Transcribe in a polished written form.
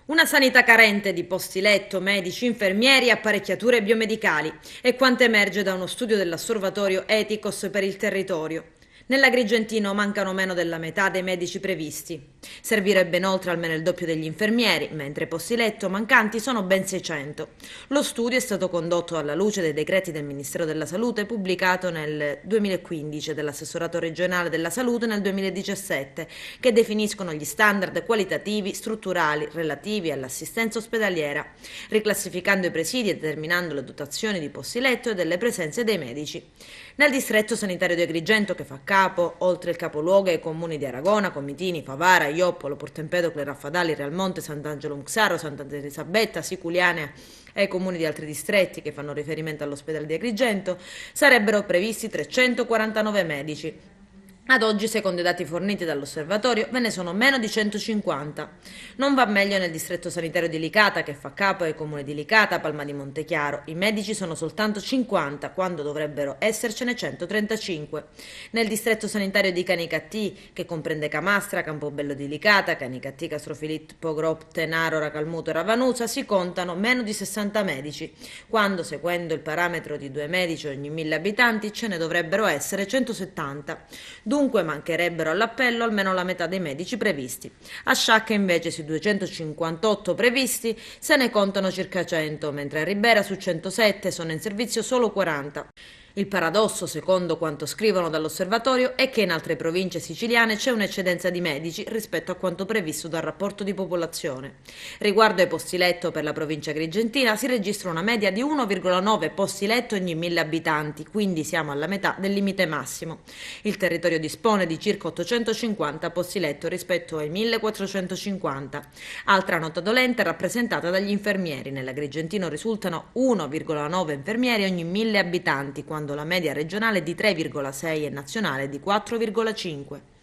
Una sanità carente di posti letto, medici, infermieri e apparecchiature biomedicali è quanto emerge da uno studio dell'Osservatorio Ethicos per il territorio. Nell'Agrigentino mancano meno della metà dei medici previsti. Servirebbe inoltre almeno il doppio degli infermieri, mentre i posti letto mancanti sono ben 600. Lo studio è stato condotto alla luce dei decreti del Ministero della Salute pubblicato nel 2015 e dell'Assessorato regionale della Salute nel 2017, che definiscono gli standard qualitativi strutturali relativi all'assistenza ospedaliera, riclassificando i presidi e determinando le dotazioni di posti letto e delle presenze dei medici. Nel distretto sanitario di Agrigento, che fa capo, oltre il capoluogo, ai comuni di Aragona, Comitini, Favara, Ioppolo, Porto Empedocle, Raffadali, Realmonte, Sant'Angelo Muxaro, Santa Elisabetta, Siculiane e ai comuni di altri distretti che fanno riferimento all'ospedale di Agrigento, sarebbero previsti 349 medici. Ad oggi, secondo i dati forniti dall'osservatorio, ve ne sono meno di 150. Non va meglio nel distretto sanitario di Licata, che fa capo ai comuni di Licata, Palma di Montechiaro. I medici sono soltanto 50, quando dovrebbero essercene 135. Nel distretto sanitario di Canicattì, che comprende Camastra, Campobello di Licata, Canicattì, Castrofilippo, Grop, Tenaro, Racalmuto e Ravanusa, si contano meno di 60 medici, quando, seguendo il parametro di 2 medici ogni 1000 abitanti, ce ne dovrebbero essere 170. Dunque mancherebbero all'appello almeno la metà dei medici previsti. A Sciacca invece sui 258 previsti se ne contano circa 100, mentre a Ribera su 107 sono in servizio solo 40. Il paradosso, secondo quanto scrivono dall'osservatorio, è che in altre province siciliane c'è un'eccedenza di medici rispetto a quanto previsto dal rapporto di popolazione. Riguardo ai posti letto per la provincia agrigentina si registra una media di 1,9 posti letto ogni 1000 abitanti, quindi siamo alla metà del limite massimo. Il territorio dispone di circa 850 posti letto rispetto ai 1450. Altra nota dolente è rappresentata dagli infermieri. Nell'Agrigentino risultano 1,9 infermieri ogni 1000 abitanti, quando la media regionale è di 3,6 e nazionale di 4,5.